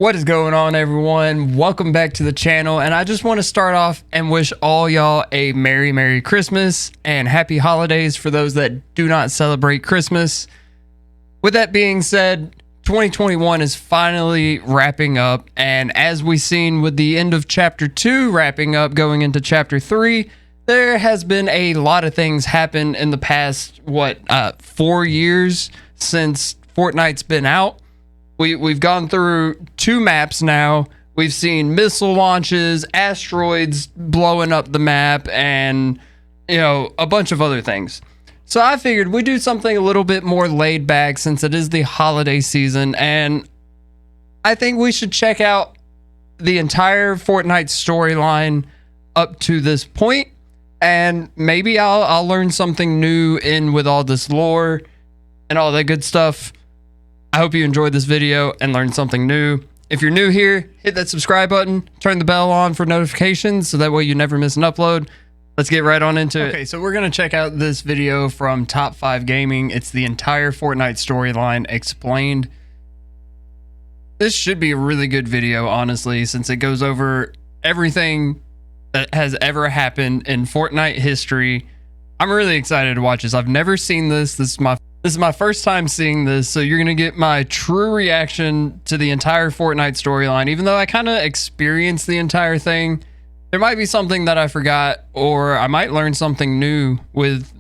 What is going on, everyone? Welcome back to the channel, and I just want to start off and wish all y'all a Merry Christmas and Happy Holidays for those that do not celebrate Christmas. With that being said, 2021 is finally wrapping up, and as we've seen with the end of Chapter 2 wrapping up, going into Chapter 3, there has been a lot of things happen in the past, 4 years since Fortnite's been out. We've gone through 2 maps now. We've seen missile launches, asteroids blowing up the map, and, a bunch of other things. So I figured we'd do something a little bit more laid back since it is the holiday season, and I think we should check out the entire Fortnite storyline up to this point, and maybe I'll learn something new in with all this lore and all that good stuff. I hope you enjoyed this video and learned something new. If you're new here, hit that subscribe button, turn the bell on for notifications so that way you never miss an upload. Let's get right on into it. Okay, so we're going to check out this video from Top 5 Gaming. It's the entire Fortnite storyline explained. This should be a really good video, honestly, since it goes over everything that has ever happened in Fortnite history. I'm really excited to watch this. I've never seen this. This is my first time seeing this, so you're going to get my true reaction to the entire Fortnite storyline. Even though I kind of experienced the entire thing, there might be something that I forgot, or I might learn something new with,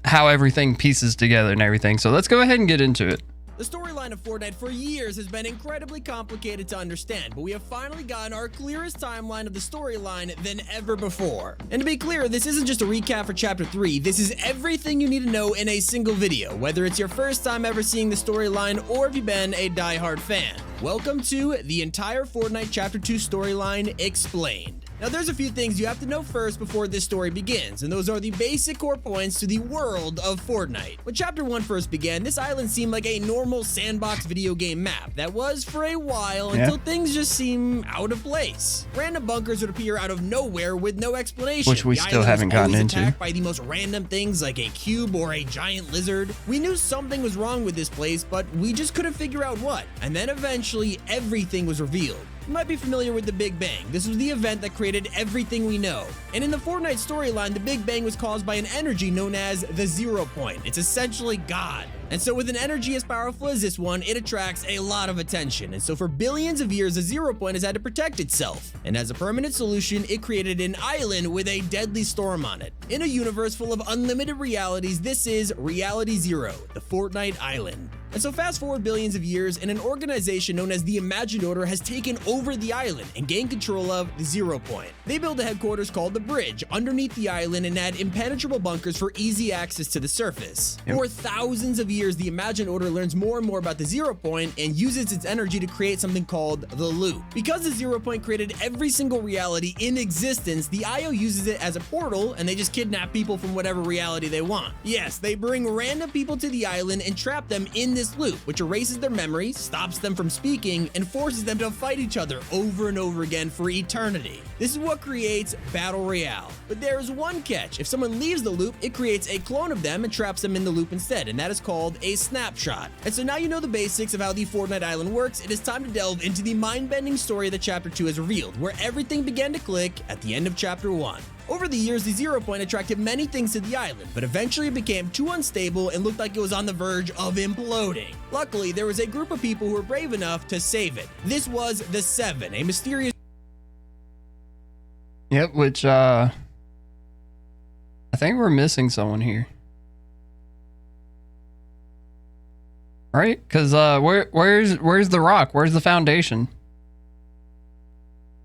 how everything pieces together and everything. So let's go ahead and get into it. The storyline of Fortnite for years has been incredibly complicated to understand, but we have finally gotten our clearest timeline of the storyline than ever before. And to be clear, this isn't just a recap for Chapter 3, this is everything you need to know in a single video, whether it's your first time ever seeing the storyline or if you've been a die-hard fan. Welcome to the entire Fortnite Chapter 2 storyline explained. Now, there's a few things you have to know first before this story begins, and those are the basic core points to the world of Fortnite. When Chapter 1 first began, this island seemed like a normal sandbox video game map that was for a while until things just seem out of place. Random bunkers would appear out of nowhere with no explanation. Which we still haven't gotten into. Attacked by the most random things like a cube or a giant lizard. We knew something was wrong with this place, but we just couldn't figure out what. And then eventually, everything was revealed. You might be familiar with the Big Bang. This was the event that created everything we know. And in the Fortnite storyline, the Big Bang was caused by an energy known as the 0 point. It's essentially God. And so with an energy as powerful as this one, it attracts a lot of attention. And so for billions of years, the 0 point has had to protect itself. And as a permanent solution, it created an island with a deadly storm on it. In a universe full of unlimited realities, this is Reality Zero, the Fortnite Island. And so fast forward billions of years, and an organization known as the Imagined Order has taken over the island and gained control of the 0 point. They build a headquarters called the Bridge underneath the island and add impenetrable bunkers for easy access to the surface. For thousands of years, the Imagined Order learns more and more about the 0 point and uses its energy to create something called the Loop. Because the 0 point created every single reality in existence, the IO uses it as a portal, and they just kidnap people from whatever reality they want. Yes, they bring random people to the island and trap them in this loop, which erases their memory, stops them from speaking, and forces them to fight each other over and over again for eternity. This is what creates Battle Royale. But there is one catch. If someone leaves the loop, it creates a clone of them and traps them in the loop instead, and that is called a snapshot. And so now you know the basics of how the Fortnite Island works. It is time to delve into the mind-bending story that Chapter 2 has revealed, where everything began to click at the end of Chapter 1. Over the years, the 0 point attracted many things to the island, but eventually it became too unstable and looked like it was on the verge of imploding. Luckily, there was a group of people who were brave enough to save it. This was the 7, a mysterious... Yep, which, I think we're missing someone here. Right? Because, where's the rock? Where's the foundation?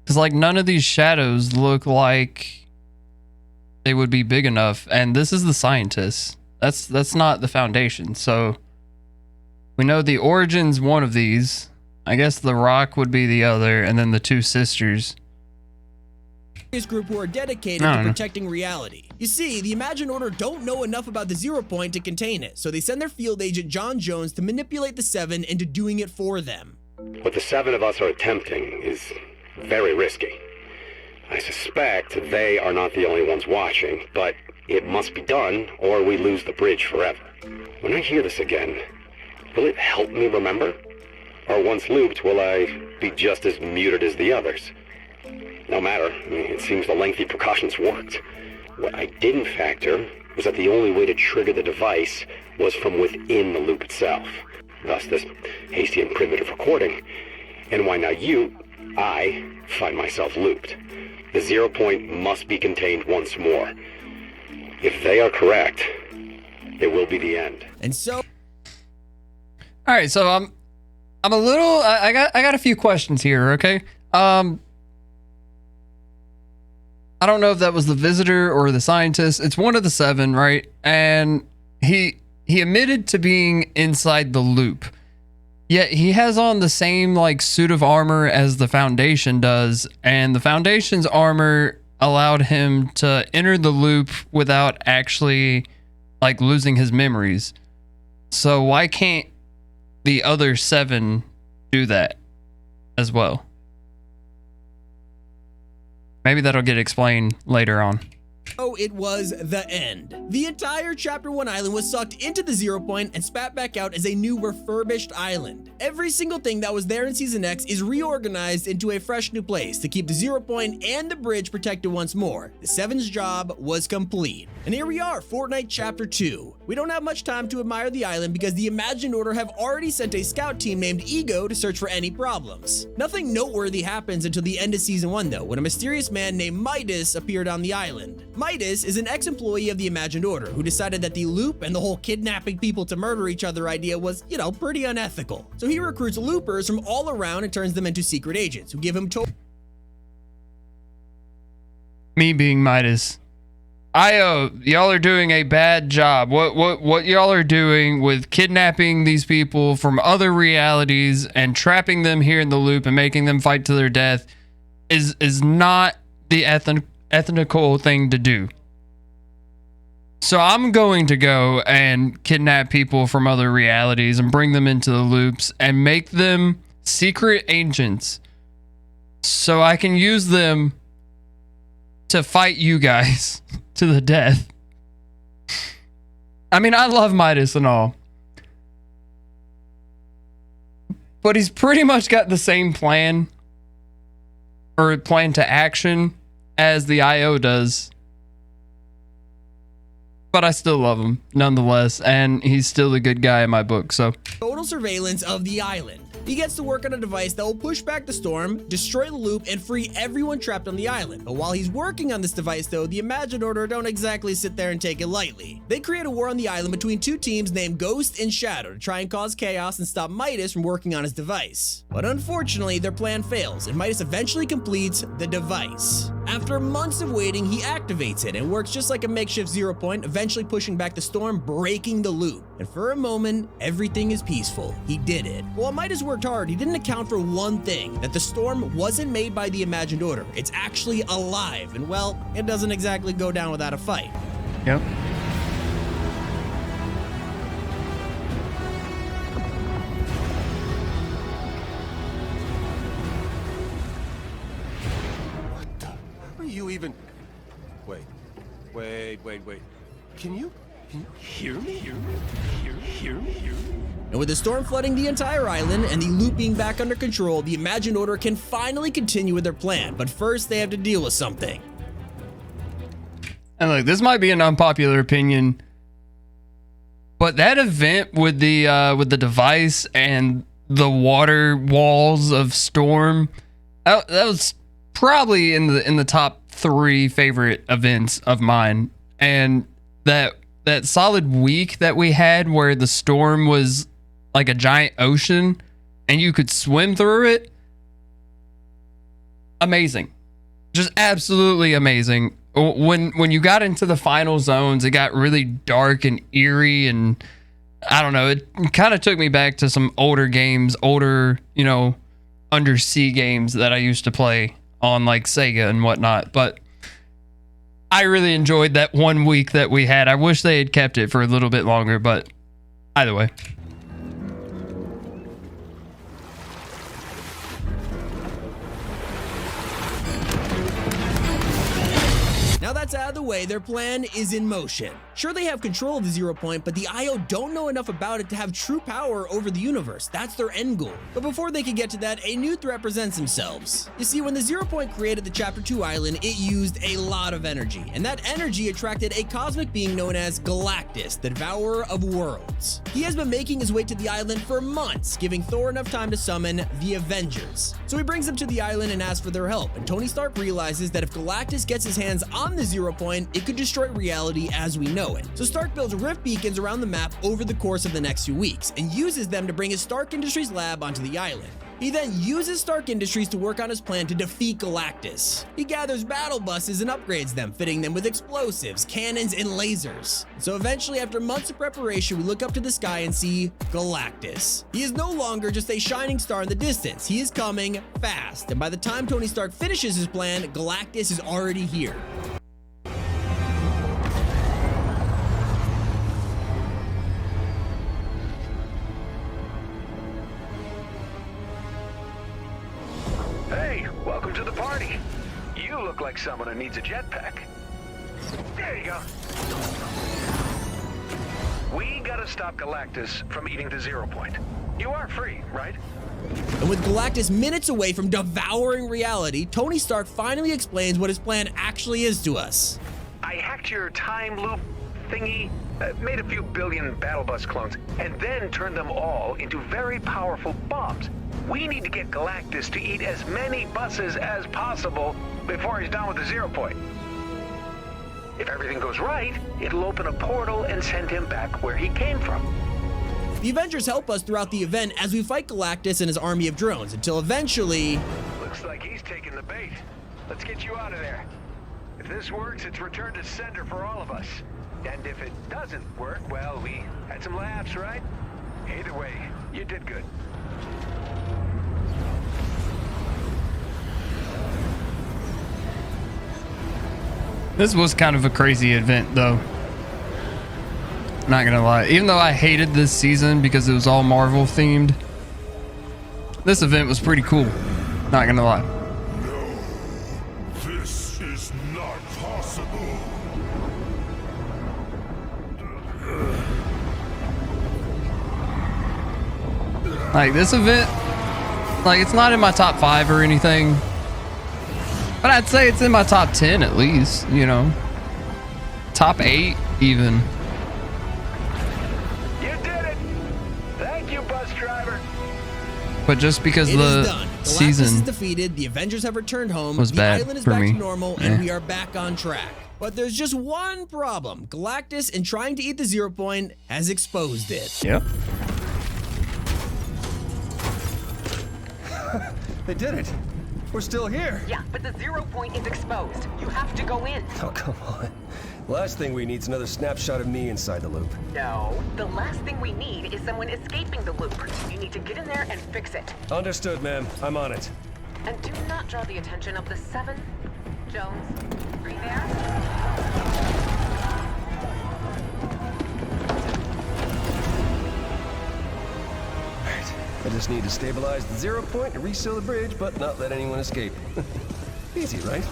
Because, none of these shadows look like they would be big enough, and this is the scientist. That's not the foundation. So we know the origin's one of these. I guess the rock would be the other, and then the 2 sisters. This group who are dedicated to protecting reality. You see, the Imagined Order don't know enough about the 0 point to contain it, so they send their field agent John Jones to manipulate the 7 into doing it for them. What the 7 of us are attempting is very risky. I suspect they are not the only ones watching, but it must be done or we lose the bridge forever. When I hear this again, will it help me remember? Or once looped, will I be just as muted as the others? No matter. I mean, it seems the lengthy precautions worked. What I didn't factor was that the only way to trigger the device was from within the loop itself. Thus this hasty and primitive recording. And why now I find myself looped. The 0 point must be contained once more. If they are correct, it will be the end. And so... All right, so I'm a little... I got a few questions here, okay? I don't know if that was the visitor or the scientist. It's one of the 7, right? And he admitted to being inside the loop. Yet he has on the same like suit of armor as the Foundation does, and the Foundation's armor allowed him to enter the loop without actually like losing his memories. So why can't the other 7 do that as well? Maybe that'll get explained later on. Oh, it was the end. The entire Chapter 1 island was sucked into the 0 point and spat back out as a new refurbished island. Every single thing that was there in Season X is reorganized into a fresh new place to keep the 0 point and the bridge protected once more. The 7's job was complete. And here we are, Fortnite Chapter 2. We don't have much time to admire the island because the Imagined Order have already sent a scout team named Ego to search for any problems. Nothing noteworthy happens until the end of Season 1 though, when a mysterious man named Midas appeared on the island. Midas is an ex-employee of the Imagined Order who decided that the loop and the whole kidnapping people to murder each other idea was, pretty unethical. So he recruits loopers from all around and turns them into secret agents who give him Me being Midas. Y'all are doing a bad job. What y'all are doing with kidnapping these people from other realities and trapping them here in the loop and making them fight to their death is not the ethical thing to do. So I'm going to go and kidnap people from other realities and bring them into the loops and make them secret agents so I can use them to fight you guys to the death. I mean, I love Midas and all, but he's pretty much got the same plan or plan to action as the IO does. But I still love him nonetheless, and he's still a good guy in my book, so. Total surveillance of the island. He gets to work on a device that will push back the storm, destroy the loop, and free everyone trapped on the island. But while he's working on this device though, the Imagined Order don't exactly sit there and take it lightly. They create a war on the island between 2 teams named Ghost and Shadow to try and cause chaos and stop Midas from working on his device. But unfortunately, their plan fails, and Midas eventually completes the device. After months of waiting, he activates it and works just like a makeshift 0 point, eventually pushing back the storm, breaking the loop. And for a moment, everything is peaceful. He did it. While Midas worked hard, he didn't account for one thing, that the storm wasn't made by the Imagined Order. It's actually alive, and well, it doesn't exactly go down without a fight. Yep. What the? Are you even... Wait. Can you hear me? Hear me? And with the storm flooding the entire island and the loop being back under control, the Imagined Order can finally continue with their plan. But first, they have to deal with something. And look, this might be an unpopular opinion, but that event with the device and the water walls of Storm, that was probably in the top 3 favorite events of mine. And that solid week that we had where the storm was like a giant ocean and you could swim through it, amazing, just absolutely amazing. When you got into the final zones, it got really dark and eerie, and I don't know, it kind of took me back to some older games, undersea games that I used to play on like Sega and whatnot. But I really enjoyed that 1 week that we had. I wish they had kept it for a little bit longer, but either way. Now that that's out of the way, their plan is in motion. Sure, they have control of the 0 point, but the IO don't know enough about it to have true power over the universe. That's their end goal. But before they can get to that, a new threat presents themselves. You see, when the 0 point created the Chapter 2 island, it used a lot of energy, and that energy attracted a cosmic being known as Galactus, the Devourer of Worlds. He has been making his way to the island for months, giving Thor enough time to summon the Avengers. So he brings them to the island and asks for their help, and Tony Stark realizes that if Galactus gets his hands on the 0 point, it could destroy reality as we know it. So Stark builds rift beacons around the map over the course of the next few weeks, and uses them to bring his Stark Industries lab onto the island. He then uses Stark Industries to work on his plan to defeat Galactus. He gathers battle buses and upgrades them, fitting them with explosives, cannons, and lasers. So eventually, after months of preparation, we look up to the sky and see Galactus. He is no longer just a shining star in the distance. He is coming fast, and by the time Tony Stark finishes his plan, Galactus is already here. Hey, welcome to the party. You look like someone who needs a jetpack. There you go. We gotta stop Galactus from eating the 0 point. You are free, right? And with Galactus minutes away from devouring reality, Tony Stark finally explains what his plan actually is to us. I hacked your time loop thingy, made a few billion battle bus clones, and then turned them all into very powerful bombs. We need to get Galactus to eat as many buses as possible before he's done with the 0 point. If everything goes right, it'll open a portal and send him back where he came from. The Avengers help us throughout the event as we fight Galactus and his army of drones until eventually... Looks like he's taking the bait. Let's get you out of there. If this works, it's return to sender for all of us. And if it doesn't work, well, we had some laughs, right? Either way, you did good. This was kind of a crazy event, though. Not gonna lie. Even though I hated this season because it was all Marvel themed, this event was pretty cool. Not gonna lie. No, this is not possible. Like, this event, like, it's not in my top 5 or anything, but I'd say it's in my top 10 at least, you know. Top 8 even. You did it! Thank you, bus driver. But just because it is the done. Galactus season is defeated, the Avengers have returned home, was the bad island is for back me. to normal, and we are back on track. But there's just one problem. Galactus, in trying to eat the 0 point, has exposed it. Yep. They did it. We're still here. Yeah, but the 0 point is exposed. You have to go in. Oh, come on. Last thing we need is another snapshot of me inside the loop. No. The last thing we need is someone escaping the loop. You need to get in there and fix it. Understood, ma'am. I'm on it. And do not draw the attention of the 7. Jones, are you there? Right. I just need to stabilize the 0 point and reseal the bridge, but not let anyone escape. Easy, right?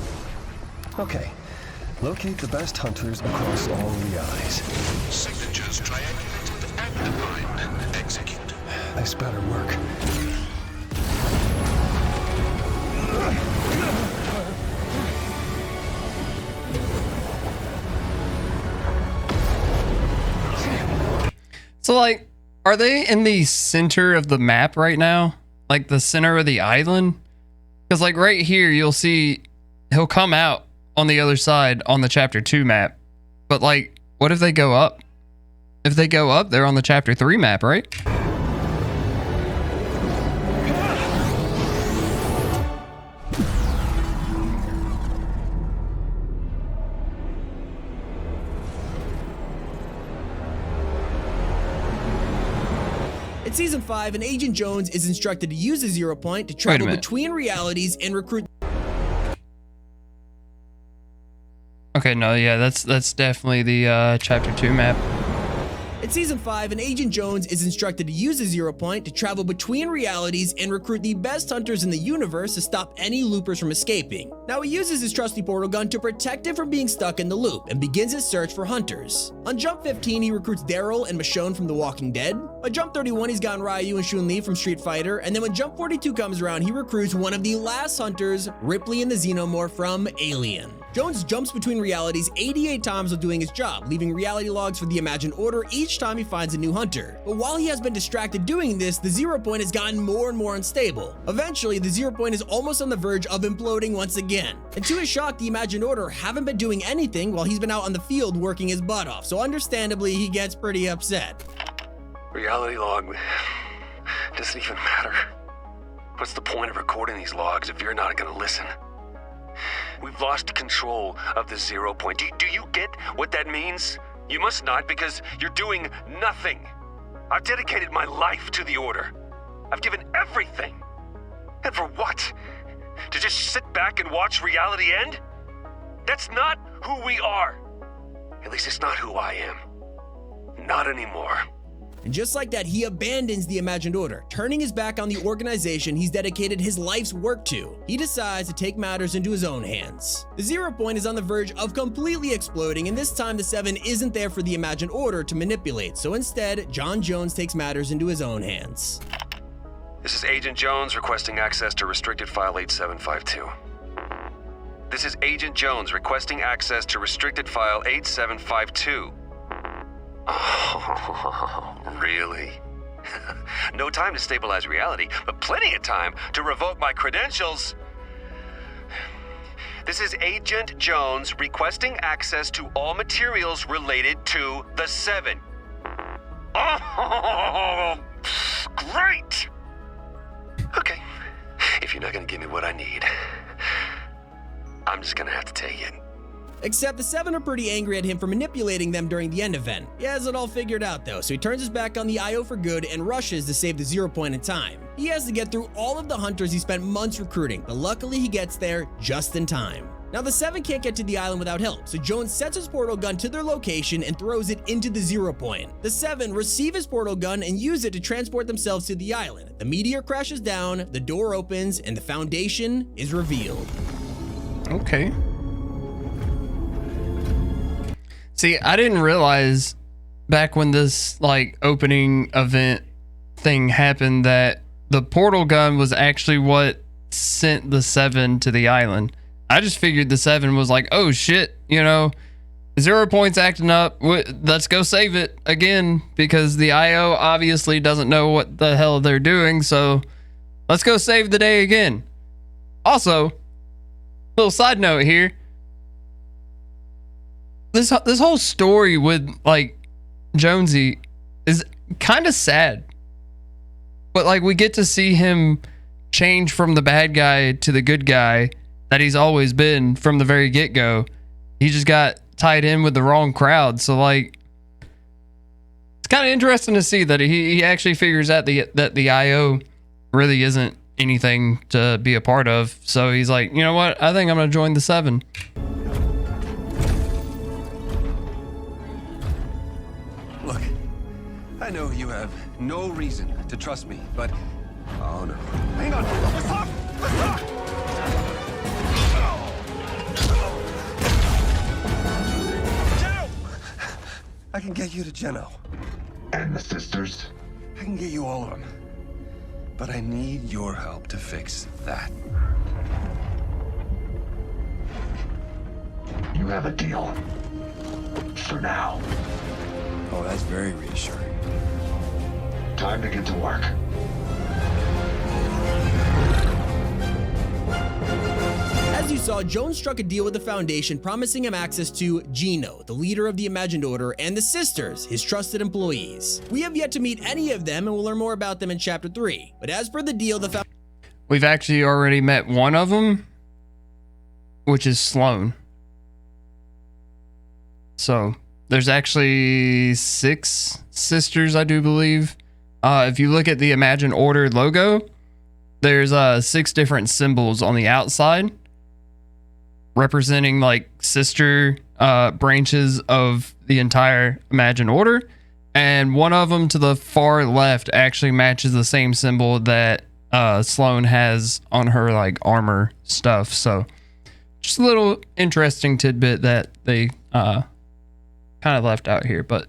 Okay. Locate the best hunters across all realities. Signatures triangulated and defined. Execute. This better work. So, like, are they in the center of the map right now? Like, the center of the island? Because, like, right here, you'll see he'll come out on the other side on the Chapter 2 map. But, like, what if they go up? If they go up, they're on the Chapter 3 map, right? In Season 5, an Agent Jones is instructed to use the 0 point to travel minute. between realities and recruit... Okay, no, yeah, that's definitely the Chapter 2 map. In Season 5, an Agent Jones is instructed to use the Zero Point to travel between realities and recruit the best hunters in the universe to stop any loopers from escaping. Now he uses his trusty portal gun to protect him from being stuck in the loop and begins his search for hunters. On Jump 15, he recruits Daryl and Michonne from The Walking Dead. By Jump 31, he's gotten Ryu and Chun-Li from Street Fighter, and then when Jump 42 comes around, he recruits one of the last hunters, Ripley and the Xenomorph from Alien. Jones jumps between realities 88 times while doing his job, leaving reality logs for the Imagined Order each time he finds a new hunter. But while he has been distracted doing this, the Zero Point has gotten more and more unstable. Eventually, the Zero Point is almost on the verge of imploding once again. And to his shock, the Imagined Order haven't been doing anything while he's been out on the field working his butt off, so understandably, he gets pretty upset. Reality log doesn't even matter. What's the point of recording these logs if you're not gonna listen? We've lost control of the Zero Point. Do you get what that means? You must not, because you're doing nothing. I've dedicated my life to the Order. I've given everything. And for what? To just sit back and watch reality end? That's not who we are. At least it's not who I am. Not anymore. And just like that, he abandons the Imagined Order, turning his back on the organization he's dedicated his life's work to. He decides to take matters into his own hands. The Zero Point is on the verge of completely exploding, and this time the Seven isn't there for the Imagined Order to manipulate, so instead, John Jones takes matters into his own hands. This is Agent Jones requesting access to restricted file 8752. This is Agent Jones requesting access to restricted file 8752. Oh, really? No time to stabilize reality, but plenty of time to revoke my credentials. This is Agent Jones requesting access to all materials related to the Seven. Oh, great! Okay, if you're not gonna give me what I need, I'm just gonna have to take it. Except the Seven are pretty angry at him for manipulating them during the end event. He has it all figured out though, so he turns his back on the IO for good and rushes to save the Zero Point in time. He has to get through all of the hunters he spent months recruiting, but luckily he gets there just in time. Now the Seven can't get to the island without help, so Jones sets his portal gun to their location and throws it into the Zero Point. The Seven receive his portal gun and use it to transport themselves to the island. The meteor crashes down, the door opens, and the Foundation is revealed. Okay. See, I didn't realize back when this opening event thing happened that the portal gun was actually what sent the Seven to the island. I just figured the Seven was like, oh shit, Zero Point's acting up. Let's go save it again, because the IO obviously doesn't know what the hell they're doing. So let's go save the day again. Also, little side note here. This whole story with Jonesy is kind of sad, but we get to see him change from the bad guy to the good guy that he's always been from the very get-go. He just got tied in with the wrong crowd, so it's kind of interesting to see that he actually figures out that the IO really isn't anything to be a part of. So he's like, you know what, I think I'm gonna join the Seven. Look, I know you have no reason to trust me, but... Oh, no. Hang on! Let's talk! Let's talk! Geno! I can get you to Geno. And the sisters? I can get you all of them. But I need your help to fix that. You have a deal. For now. Oh, that's very reassuring. Time to get to work. As you saw, Jones struck a deal with the Foundation, promising him access to Geno, the leader of the Imagined Order, and the Sisters, his trusted employees. We have yet to meet any of them, and we'll learn more about them in Chapter 3. But as per the deal, We've actually already met one of them, which is Sloane. So there's actually 6 sisters, I do believe. If you look at the Imagined Order logo, there's 6 different symbols on the outside representing sister branches of the entire Imagined Order. And one of them to the far left actually matches the same symbol that Sloane has on her like armor stuff. So just a little interesting tidbit that they kind of left out here, but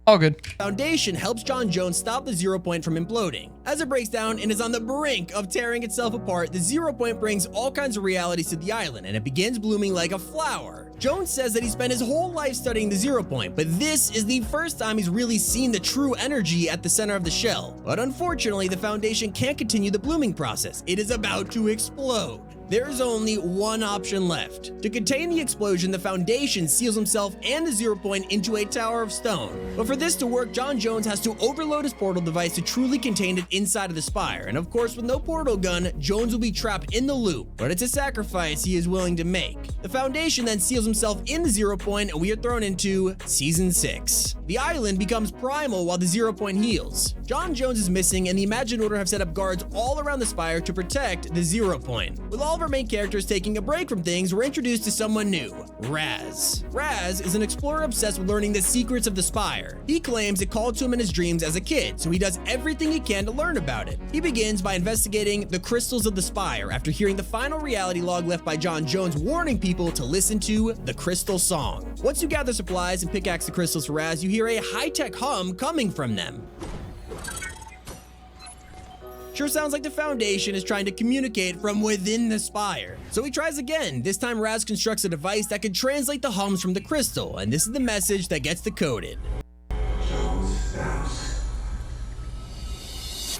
all good. Foundation helps John Jones stop the Zero Point from imploding. As it breaks down and is on the brink of tearing itself apart, the Zero Point brings all kinds of realities to the island and it begins blooming like a flower. Jones says that he spent his whole life studying the Zero Point, but this is the first time he's really seen the true energy at the center of the shell. But unfortunately, the Foundation can't continue the blooming process. It is about to explode. There's only one option left. To contain the explosion, the Foundation seals himself and the Zero Point into a tower of stone. But for this to work, John Jones has to overload his portal device to truly contain it inside of the Spire. And of course, with no portal gun, Jones will be trapped in the loop, but it's a sacrifice he is willing to make. The Foundation then seals himself in the Zero Point, and we are thrown into Season 6. The island becomes primal while the Zero Point heals. John Jones is missing, and the Imagined Order have set up guards all around the Spire to protect the Zero Point. With all of our main characters taking a break from things, we're introduced to someone new, Raz. Raz is an explorer obsessed with learning the secrets of the Spire. He claims it called to him in his dreams as a kid, so he does everything he can to learn about it. He begins by investigating the crystals of the Spire after hearing the final reality log left by John Jones warning people to listen to the Crystal Song. Once you gather supplies and pickaxe the crystals for Raz, you hear a high-tech hum coming from them. Sure sounds like the Foundation is trying to communicate from within the Spire. So he tries again. This time Raz constructs a device that can translate the hums from the crystal, and this is the message that gets decoded.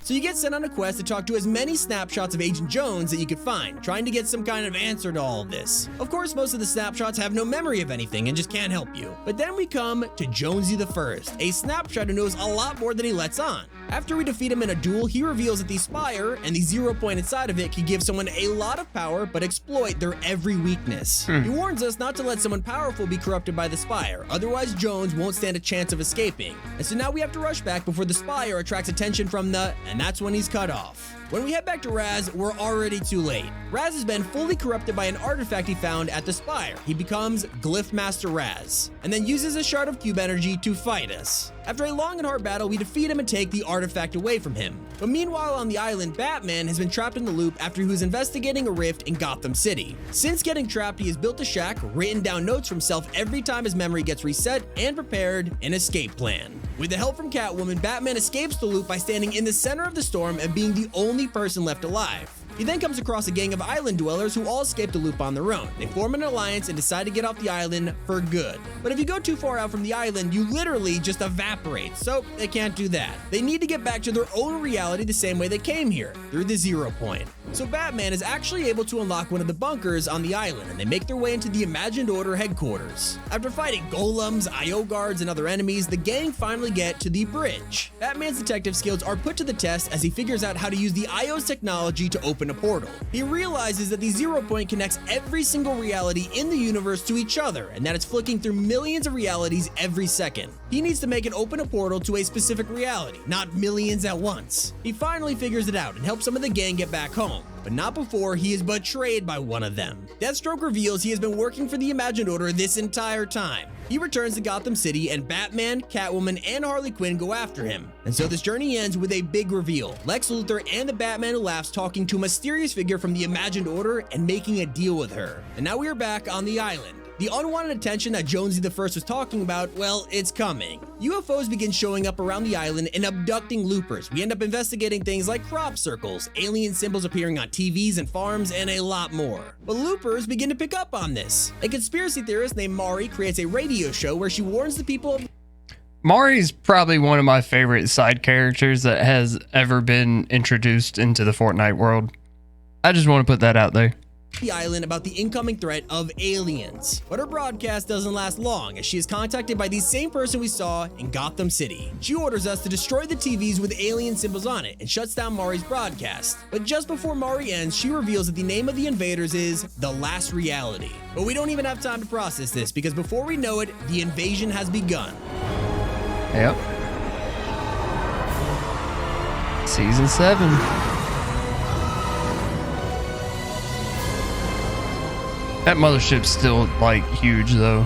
So you get sent on a quest to talk to as many snapshots of Agent Jones that you could find, trying to get some kind of answer to all of this. Of course, most of the snapshots have no memory of anything and just can't help you. But then we come to Jonesy the First, a snapshot who knows a lot more than he lets on. After we defeat him in a duel, he reveals that the Spire and the Zero Point inside of it can give someone a lot of power but exploit their every weakness. He warns us not to let someone powerful be corrupted by the Spire, otherwise Jones won't stand a chance of escaping. And so now we have to rush back before the Spire attracts attention from and that's when he's cut off. When we head back to Raz, we're already too late. Raz has been fully corrupted by an artifact he found at the Spire. He becomes Glyph Master Raz, and then uses a shard of cube energy to fight us. After a long and hard battle, we defeat him and take the artifact away from him. But meanwhile on the island, Batman has been trapped in the loop after he was investigating a rift in Gotham City. Since getting trapped, he has built a shack, written down notes for himself every time his memory gets reset, and prepared an escape plan. With the help from Catwoman, Batman escapes the loop by standing in the center of the storm and being the only person left alive. He then comes across a gang of island dwellers who all escape the loop on their own. They form an alliance and decide to get off the island for good. But if you go too far out from the island, you literally just evaporate, so they can't do that. They need to get back to their own reality the same way they came here, through the Zero Point. So Batman is actually able to unlock one of the bunkers on the island, and they make their way into the Imagined Order headquarters. After fighting golems, IO guards, and other enemies, the gang finally get to the bridge. Batman's detective skills are put to the test as he figures out how to use the IO's technology to open a portal. He realizes that the Zero Point connects every single reality in the universe to each other, and that it's flicking through millions of realities every second. He needs to make it open a portal to a specific reality, not millions at once. He finally figures it out and helps some of the gang get back home, but not before he is betrayed by one of them. Deathstroke reveals he has been working for the Imagined Order this entire time. He returns to Gotham City, and Batman, Catwoman, and Harley Quinn go after him. And so this journey ends with a big reveal. Lex Luthor and the Batman Who Laughs talking to a mysterious figure from the Imagined Order and making a deal with her. And now we are back on the island. The unwanted attention that Jonesy the First was talking about, well, it's coming. UFOs begin showing up around the island and abducting loopers. We end up investigating things like crop circles, alien symbols appearing on TVs and farms, and a lot more. But loopers begin to pick up on this. A conspiracy theorist named Mari creates a radio show where she warns the people of Mari's probably one of my favorite side characters that has ever been introduced into the Fortnite world. I just want to put that out there. The island about the incoming threat of aliens. But her broadcast doesn't last long as she is contacted by the same person we saw in Gotham City. She orders us to destroy the TVs with alien symbols on it and shuts down Mari's broadcast. But just before Mari ends, she reveals that the name of the invaders is The Last Reality. But we don't even have time to process this because before we know it, the invasion has begun. Yep. Season 7. That mothership's still, like, huge, though.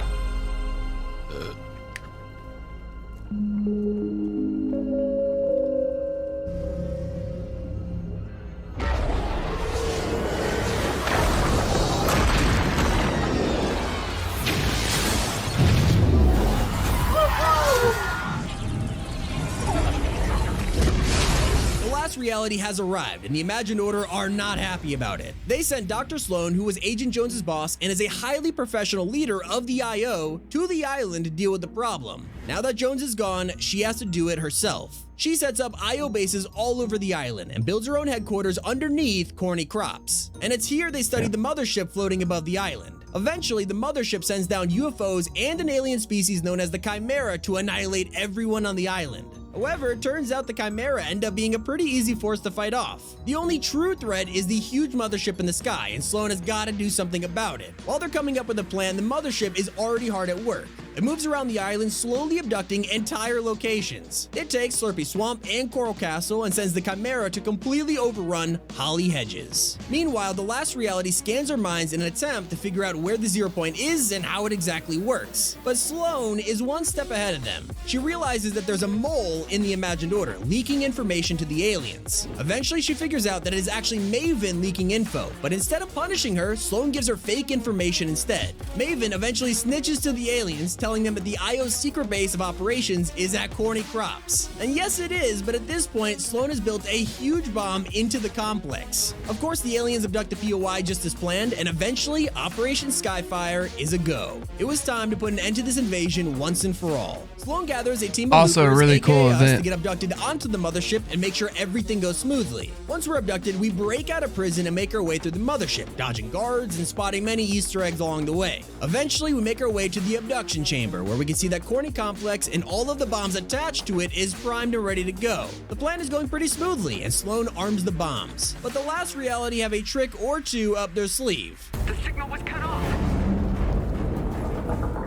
reality has arrived, and the Imagined Order are not happy about it. They sent Dr. Sloan, who was Agent Jones's boss and is a highly professional leader of the IO, to the island to deal with the problem. Now that Jones is gone, she has to do it herself. She sets up IO bases all over the island and builds her own headquarters underneath Corny Crops. And it's here they study the mothership floating above the island. Eventually, the mothership sends down UFOs and an alien species known as the Chimera to annihilate everyone on the island. However, it turns out the Chimera end up being a pretty easy force to fight off. The only true threat is the huge mothership in the sky, and Sloan has got to do something about it. While they're coming up with a plan, the mothership is already hard at work. It moves around the island, slowly abducting entire locations. It takes Slurpy Swamp and Coral Castle and sends the Chimera to completely overrun Holly Hedges. Meanwhile, the last reality scans our minds in an attempt to figure out where the 0 point is and how it exactly works. But Sloan is one step ahead of them. She realizes that there's a mole in the Imagined Order, leaking information to the aliens. Eventually, she figures out that it is actually Maven leaking info, but instead of punishing her, Sloan gives her fake information instead. Maven eventually snitches to the aliens, telling them that the IO's secret base of operations is at Corny Crops. And yes, it is, but at this point, Sloan has built a huge bomb into the complex. Of course, the aliens abduct the POI just as planned, and eventually, Operation Skyfire is a go. It was time to put an end to this invasion once and for all. Sloan gathers a team of also a really cool event to get abducted onto the mothership and make sure everything goes smoothly. Once we're abducted, we break out of prison and make our way through the mothership, dodging guards and spotting many Easter eggs along the way. Eventually, we make our way to the abduction chamber, where we can see that Corny Complex and all of the bombs attached to it is primed and ready to go. The plan is going pretty smoothly, and Sloan arms the bombs. But the last reality have a trick or two up their sleeve. The signal was cut off.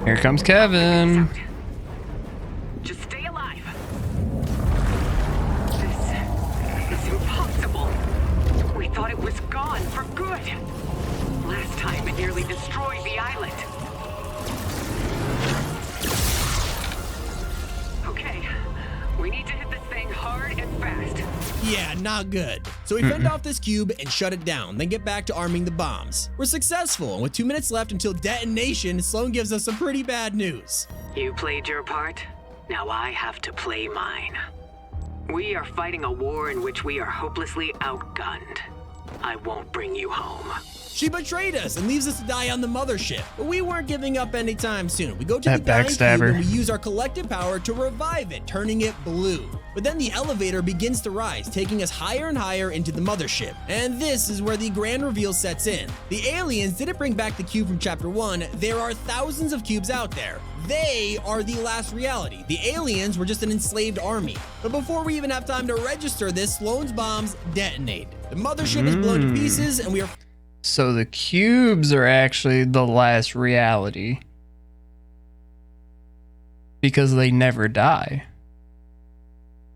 Here comes Kevin. Just stay alive. This is impossible. We thought it was gone for good. Last time it nearly destroyed the island. Okay, we need to hit this thing hard and fast. Yeah, not good. So we fend off this cube and shut it down, then get back to arming the bombs. We're successful, and with 2 minutes left until detonation, Sloan gives us some pretty bad news. You played your part. Now I have to play mine. We are fighting a war in which we are hopelessly outgunned. I won't bring you home. She betrayed us and leaves us to die on the mothership. But we weren't giving up anytime soon. We go to That the dying cube backstabber. and we use our collective power to revive it, turning it blue. But then the elevator begins to rise, taking us higher and higher into the mothership. And this is where the grand reveal sets in. The aliens didn't bring back the cube from chapter 1. There are thousands of cubes out there. They are the last reality. The aliens were just an enslaved army. But before we even have time to register this, Sloan's bombs detonate. The mothership is blown to pieces, and we are... So the cubes are actually the last reality. Because they never die.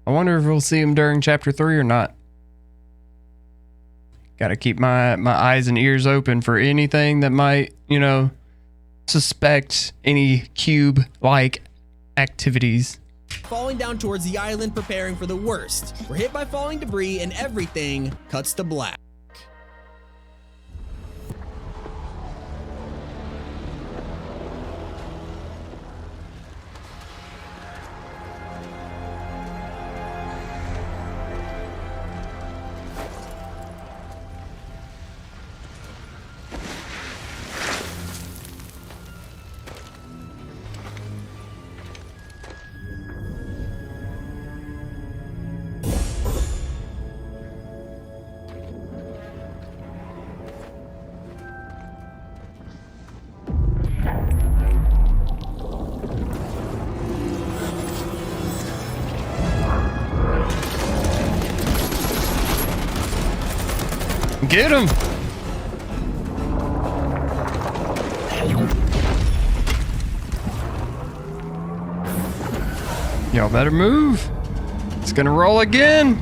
I wonder if we'll see them during chapter 3 or not. Gotta keep my eyes and ears open for anything that might, suspect any cube-like activities. falling down towards the island, preparing for the worst. We're hit by falling debris, and everything cuts to black. Get him! Y'all better move. It's gonna roll again.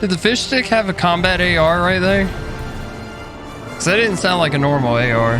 Did the fish stick have a combat AR right there? That didn't sound like a normal AR.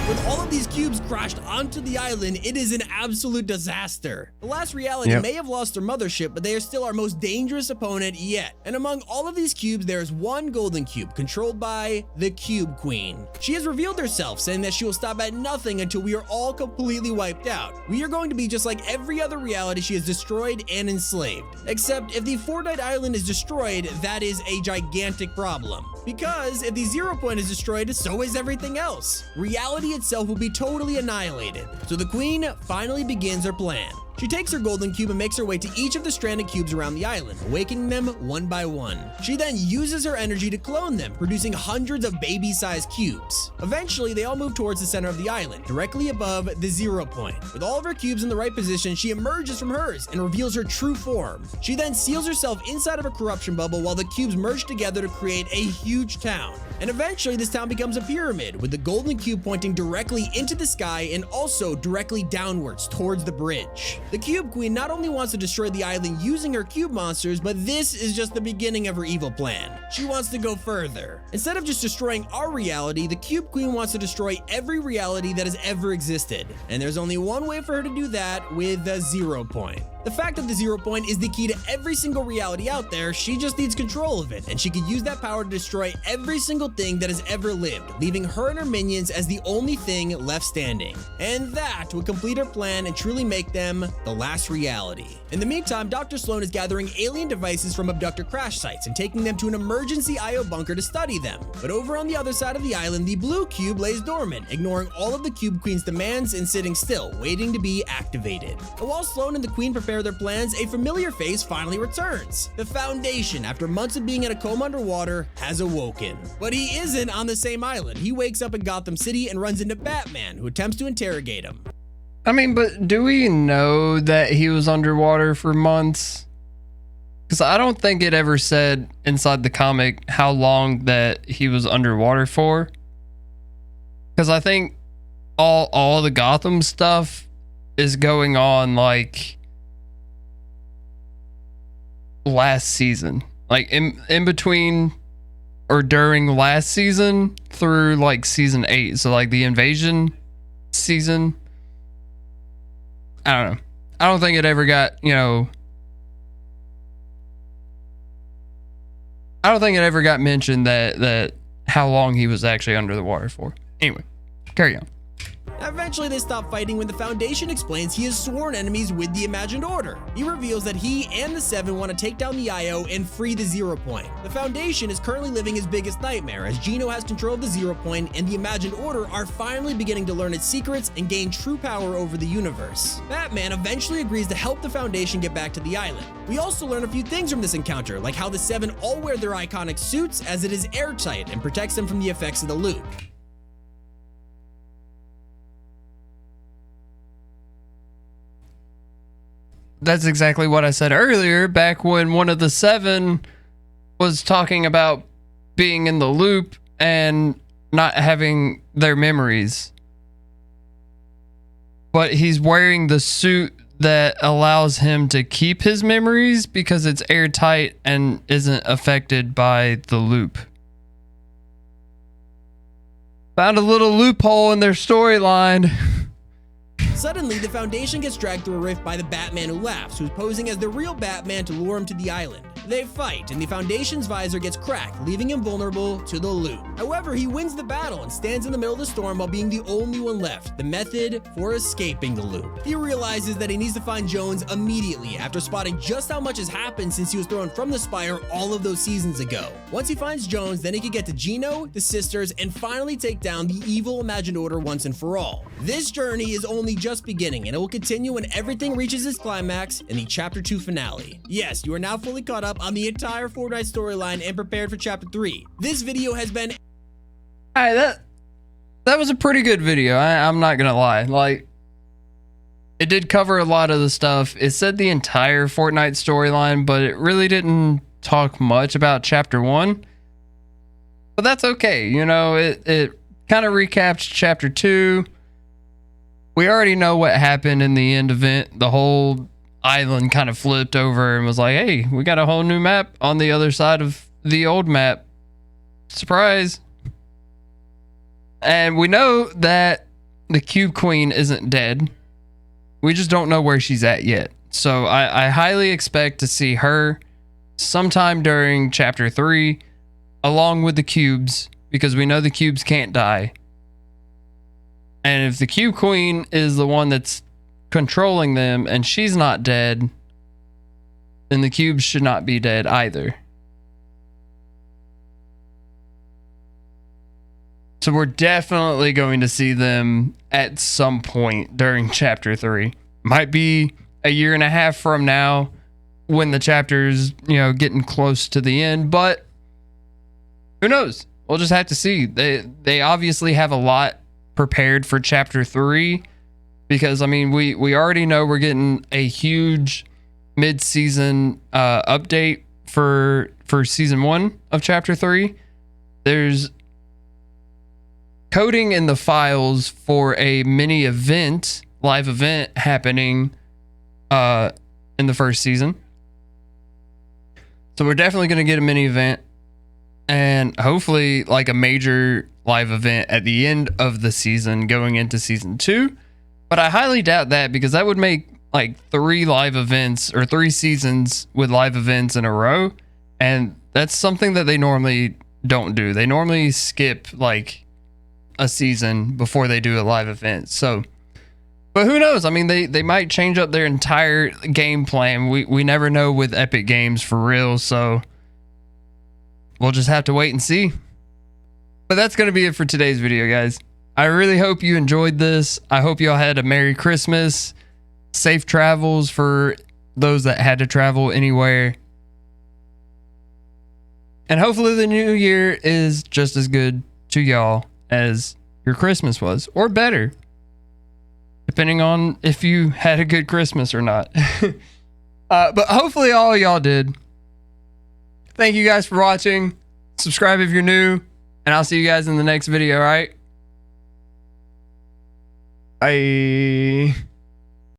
With all of these cubes crashed onto the island, it is an absolute disaster. The last reality may have lost their mothership, but they are still our most dangerous opponent yet. And among all of these cubes, there is one golden cube controlled by the Cube Queen. She has revealed herself, saying that she will stop at nothing until we are all completely wiped out. We are going to be just like every other reality she has destroyed and enslaved. Except if the Fortnite island is destroyed, that is a gigantic problem. Because if the 0 point is destroyed, so is everything else. Reality itself will be totally annihilated. So the Queen finally begins her plan. She takes her golden cube and makes her way to each of the stranded cubes around the island, awakening them one by one. She then uses her energy to clone them, producing hundreds of baby-sized cubes. Eventually, they all move towards the center of the island, directly above the 0 point. With all of her cubes in the right position, she emerges from hers and reveals her true form. She then seals herself inside of a corruption bubble while the cubes merge together to create a huge town. And eventually, this town becomes a pyramid, with the golden cube pointing directly into the sky and also directly downwards towards the bridge. The Cube Queen not only wants to destroy the island using her cube monsters, but this is just the beginning of her evil plan. She wants to go further. Instead of just destroying our reality, the Cube Queen wants to destroy every reality that has ever existed. And there's only one way for her to do that, with the 0 point. The fact that the 0 point is the key to every single reality out there, she just needs control of it, and she can use that power to destroy every single thing that has ever lived, leaving her and her minions as the only thing left standing. And that would complete her plan and truly make them the last reality. In the meantime, Dr. Sloan is gathering alien devices from abductor crash sites and taking them to an emergency IO bunker to study them. But over on the other side of the island, the blue cube lays dormant, ignoring all of the Cube Queen's demands and sitting still, waiting to be activated. And while Sloan and the Queen prepare their plans, a familiar face finally returns. The Foundation, after months of being in a coma underwater, has awoken. But he isn't on the same island. He wakes up in Gotham City and runs into Batman, who attempts to interrogate him. I mean, but do we know that he was underwater for months? Because I don't think it ever said inside the comic how long that he was underwater for. Because I think all the Gotham stuff is going on like last season, like in between or during last season through like season 8, so like the invasion season. I don't know. I don't think it ever got, I don't think it ever got mentioned that how long he was actually under the water for. Anyway, carry on. Eventually, they stop fighting when the Foundation explains he has sworn enemies with the Imagined Order. He reveals that he and the Seven want to take down the IO and free the 0 point. The Foundation is currently living his biggest nightmare, as Gino has control of the 0 point and the Imagined Order are finally beginning to learn its secrets and gain true power over the universe. Batman eventually agrees to help the Foundation get back to the island. We also learn a few things from this encounter, like how the Seven all wear their iconic suits, as it is airtight and protects them from the effects of the loop. That's exactly what I said earlier, back when one of the Seven was talking about being in the loop and not having their memories. But he's wearing the suit that allows him to keep his memories because it's airtight and isn't affected by the loop. Found a little loophole in their storyline. Suddenly, the Foundation gets dragged through a rift by the Batman Who Laughs, who's posing as the real Batman to lure him to the island. They fight, and the Foundation's visor gets cracked, leaving him vulnerable to the loop. However, he wins the battle and stands in the middle of the storm while being the only one left, the method for escaping the loop. He realizes that he needs to find Jones immediately after spotting just how much has happened since he was thrown from the Spire all of those seasons ago. Once he finds Jones, then he can get to Gino, the sisters, and finally take down the evil Imagined Order once and for all. This journey is only just beginning, and it will continue when everything reaches its climax in the Chapter 2 finale. Yes, you are now fully caught up on the entire Fortnite storyline and prepared for Chapter 3. This video has been... Alright, that was a pretty good video. I'm not gonna lie. Like, it did cover a lot of the stuff. It said the entire Fortnite storyline, but it really didn't talk much about Chapter 1. But that's okay. It kind of recaps Chapter 2. We already know what happened in the end event. The whole island kind of flipped over and was like, hey, we got a whole new map on the other side of the old map. Surprise. And we know that the Cube Queen isn't dead. We just don't know where she's at yet. So I highly expect to see her sometime during chapter 3 along with the cubes, because we know the cubes can't die. And if the Cube Queen is the one that's controlling them and she's not dead, then the cubes should not be dead either. So we're definitely going to see them at some point during chapter 3. Might be a year and a half from now when the chapter's, getting close to the end, but who knows? We'll just have to see. They obviously have a lot prepared for chapter 3, because we already know we're getting a huge mid-season update for season 1 of chapter 3. There's coding in the files for a mini event, live event happening in the first season. So we're definitely going to get a mini event, and hopefully like a major live event at the end of the season going into season 2. But I highly doubt that, because that would make like 3 live events or 3 seasons with live events in a row. And that's something that they normally don't do. They normally skip like a season before they do a live event. So, but who knows? They might change up their entire game plan. We never know with Epic Games for real. So we'll just have to wait and see. But that's going to be it for today's video, guys. I really hope you enjoyed this. I hope y'all had a Merry Christmas, safe travels for those that had to travel anywhere. And hopefully the new year is just as good to y'all as your Christmas was, or better, depending on if you had a good Christmas or not. But hopefully all of y'all did. Thank you guys for watching. Subscribe if you're new, and I'll see you guys in the next video, all right? Bye.